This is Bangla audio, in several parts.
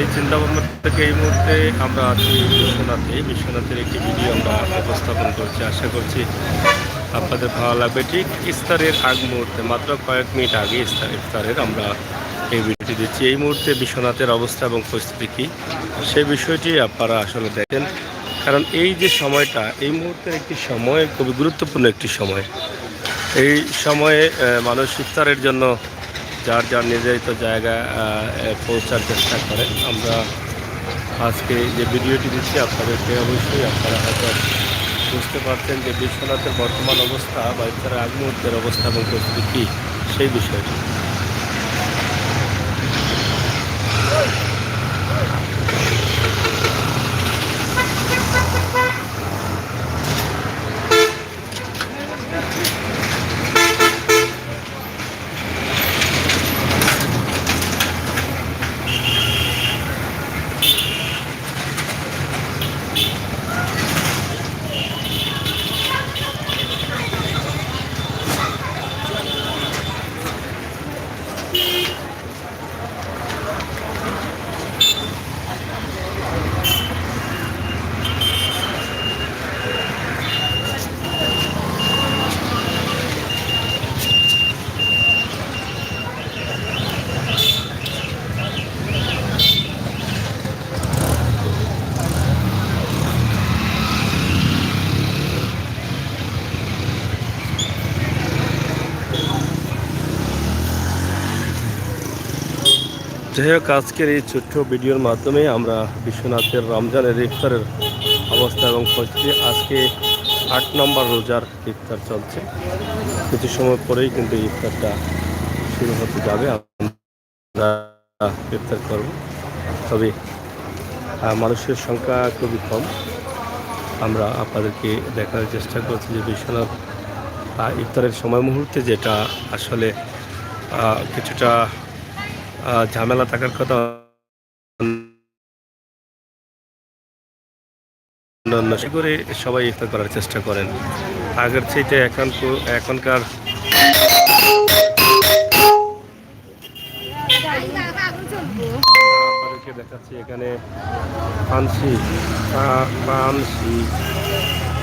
এই চিন্তাভাবনা থেকে এই মুহূর্তে আমরা আছি বিশ্বনাথের একটি ভিডিও আমরা উপস্থাপন করছি। আশা করছি আপনাদের ভালো লাগবে। ঠিক ইফতারের আগ মুহূর্তে, মাত্র কয়েক মিনিট আগে ইফতারের আমরা এই ভিডিওটি দিচ্ছি। এই মুহূর্তে বিশ্বনাথের অবস্থা এবং পরিস্থিতি কী, সেই বিষয়টি আপনারা আসলে দেখেন। কারণ এই যে সময়টা, এই মুহূর্তের একটি সময়, খুবই গুরুত্বপূর্ণ একটি সময়। এই সময়ে মানুষ ইফতারের জন্য যার যার নির্ধারিত জায়গায় পৌঁছার চেষ্টা করেন। আমরা আজকে যে ভিডিওটি দিচ্ছি আপনাদেরকে, অবশ্যই আপনারা হয়তো বুঝতে পারছেন যে বিশ্বনাথের বর্তমান অবস্থা বা ইফতারের আগ মুহূর্তের অবস্থা এবং পরিস্থিতি কী, সেই বিষয়টি। যাই হোক, আজকের এই ছোট্ট ভিডিওর মাধ্যমে আমরা বিশ্বনাথের রমজানের ইফতারের অবস্থা এবং পরিস্থিতি। আজকে ৮ নম্বর রোজার ইফতার চলছে। কিছু সময় পরেই কিন্তু ইফতারটা শুরু হতে যাবে। আমরা ইফতার করব, তবে মানুষের সংখ্যা খুবই কম। আমরা আপনাদেরকে দেখার চেষ্টা করছি যে বিশ্বনাথ ইফতারের সময় মুহূর্তে যেটা আসলে কিছুটা ঝামেলা থাকার কথা, করে সবাই ইফতার করার চেষ্টা করেন। আগের চাইতে এখনকার আপনাদেরকে দেখাচ্ছি এখানে পানসি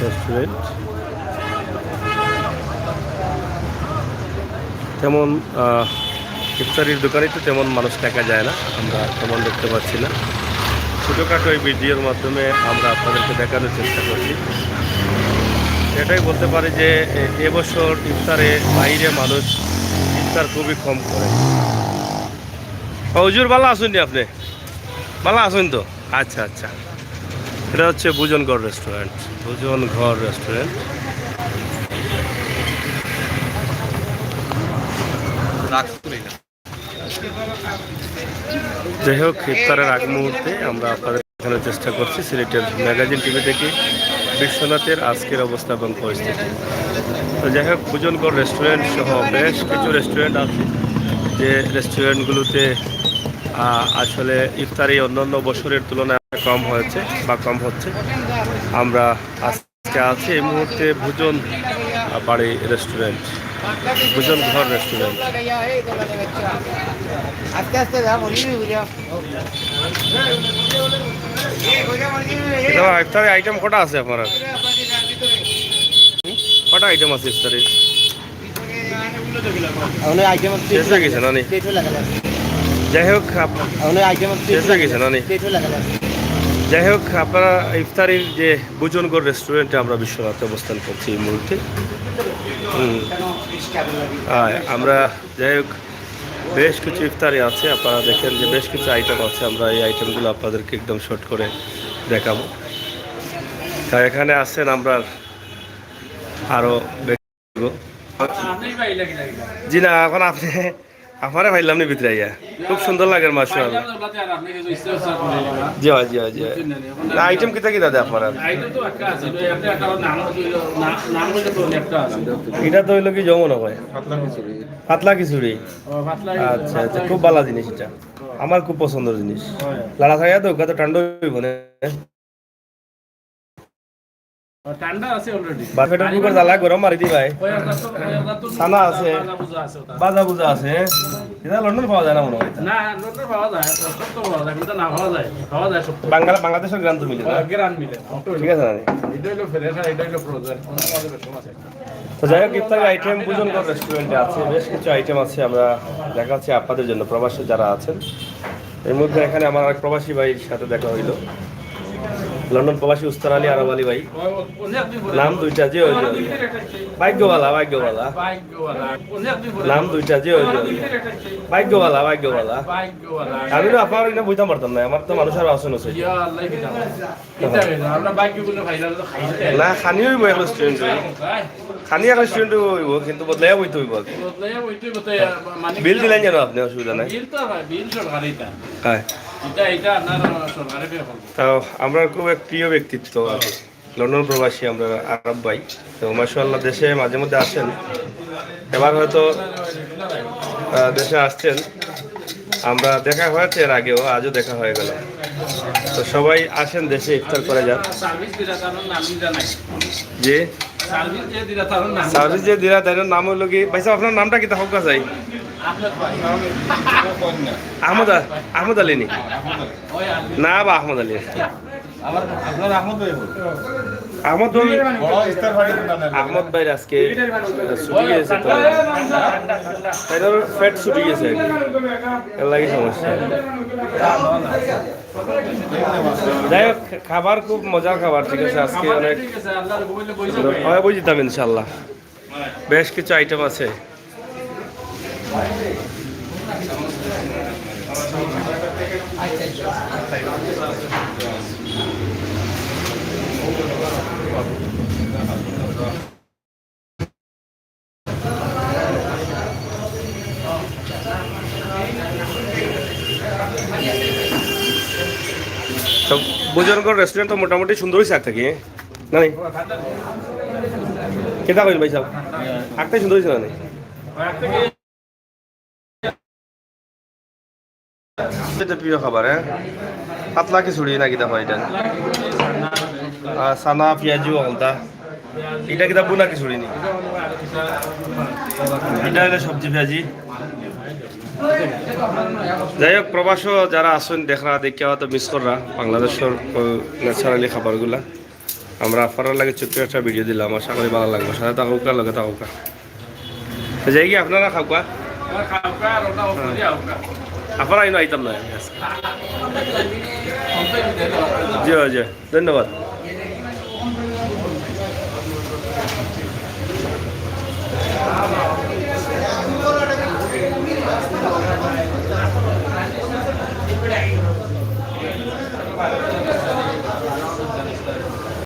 রেস্টুরেন্ট। তেমন ইফতারির দোকানে তো তেমন মানুষ দেখা যায় না, আমরা তেমন দেখতে পাচ্ছি না। ছোটোখাটো এই ভিডিওর মাধ্যমে আমরা আপনাদেরকে দেখানোর চেষ্টা করছি। এটাই বলতে পারি যে এবছর ইফতারে বাইরে মানুষ ইফতার খুবই কম করে। হুজুর ভালো আসুন, আপনি ভালো আসুন তো? আচ্ছা আচ্ছা, এটা হচ্ছে ভুজনগড় রেস্টুরেন্ট। যাই হোক, ইফতারের আগ মুহূর্তে আমরা আপনাদের দেখানোর চেষ্টা করছি সিলেটের ম্যাগাজিন টিভি থেকে বিশ্বনাথের আজকের অবস্থা এবং পরিস্থিতি। তো যাই হোক, ভুজনগড় রেস্টুরেন্ট সহ বেশ কিছু রেস্টুরেন্ট আছে, যে রেস্টুরেন্টগুলোতে আসলে ইফতারি অন্যান্য বছরের তুলনায় কম হয়েছে বা কম হচ্ছে। আমরা আজকে আছি এই মুহূর্তে ভুজন বাড়ি রেস্টুরেন্ট, ভুজন ঘর রেস্টুরেন্ট। ইফতারি আইটেম কটা আছে আপনার? কটা আইটেম আছে ইফতারি? যাই হোক, যাই হোক, আপনারা ইফতারির যে ভুজনগড় রেস্টুরেন্টে আমরা বিশ্বনাথে অবস্থান করছি এই মুহূর্তে। আমরা যাই হোক, বেশ কিছু ইফতারি আছে, আপনারা দেখেন যে বেশ কিছু আইটেম আছে। আমরা এই আইটেমগুলো আপনাদেরকে একদম শর্ট করে দেখাবো। তাই এখানে আছেন আমরা আরও। জি না, এখন আপনি আমারে ভাইলাম নি ভিতরে আইয়া, খুব সুন্দর লাগে মাশাআল্লাহ। জি হয়, জি হয়, জি হয়। না, আইটেম কিতা কিতা দেয় আপনারা? এটা তো হইলো কি যমুনা ভাই, পাতলা খিচুড়ি। আচ্ছা আচ্ছা, খুব ভালো জিনিস এটা, আমার খুব পছন্দের জিনিস। লাড়া খাইয়া তো কত ঠান্ডা হইব না। ঠান্ডা আছে অলরেডি বাফেটের বুকের জ্বালা গরম মারি দি ভাই ছানা আছে বাজা বুজা আছে এটা লন্ডন পাওয়া যায় না মনে হয় না লন্ডন পাওয়া যায় সব তো পাওয়া যায় কিন্তু না পাওয়া যায় সব বাংলাদেশের গ্রাম তো মিলে না গ্রান মিলে ঠিক আছে না এটা হলো ফ্রেশ আর এটা হলো ফ্রোজেন আছে তো যাই হোক ইফতারি আইটেম বুজনগর রেস্টুরেন্টে আছে বেশ কিছু আইটেম আছে আমরা দেখাচ্ছি আপনাদের জন্য প্রবাসী যারা আছেন এর মধ্যে এখানে আমার এক প্রবাসী ভাইয়ের সাথে দেখা হইলো লন্ডন প্রবাসী উস্তার আলী আরব আলী ভাই নাম দুইটা যে ওই ভাগ্যওয়ালা নাম দুইটা যে ওই ভাগ্যওয়ালা আমি তো আপনার এটা বুঝতে পারতাম না আমার তো মানুষের আসন আছে না খানিও হইব এক রেস্টুরেন্ট খানি এক রেস্টুরেন্ট হইব কিন্তু বদলাইয়া বইতে হইব বিল দিলেন যেন আপনি অসুবিধা নাই হ্যাঁ তাও আমরা খুব এক প্রিয় ব্যক্তিত্ব লন্ডন প্রবাসী আমরা আরব ভাই তো মাশাআল্লাহ দেশে মাঝে মধ্যে আসেন এবার হয়তো দেশে আসছেন আমরা দেখা হয়েছে এর আগেও আজও দেখা হয়ে গেল তো সবাই আসেন দেশে ইফতার করে যান জি সার্ভিস যে দিলা তাই নাম হইল কি ভাই সাহেব আপনার নামটা কি তা হোক চাই আহমদ আলী নি না বা আহমদ আলী আহমদ ভাই আজকে ছুটি গেছে তো তাইর ফ্যাট ছুটি গেছে এর লাগে সমস্যা যাই হোক খাবার খুব মজার খাবার ঠিক আছে আজকে অনেক বুঝতাম ইনশাল্লাহ বেশ কিছু আইটেম আছে তো বুজনগর রেস্টুরেন্ট তো মোটামুটি সুন্দরই শাক থাকি না নাই কেটা কইল ভাই সাহেব শাকটাই সুন্দর হয়েছে না এটা প্রিয় খাবার হ্যাঁ পাতলা খিচুড়ি নাকি দেখো এটা সানা পেঁয়াজু হলদা এটা কিতা বুনা খিচুড়ি নি এটা হলো সবজি পেঁয়াজি যাই হোক প্রবাস যারা আসেন দেখরা দেখে হয়তো মিস কররা বাংলাদেশের ন্যাচারালি খাবারগুলা আমরা আপনার লাগে ছোট্ট একটা ভিডিও দিলাম আশা করি ভালো লাগবে সাথে থাকুকা লগে থাকুকা যাই কি আপনারা খাওয়া আপনারা আইন আইতাম না জি জি ধন্যবাদ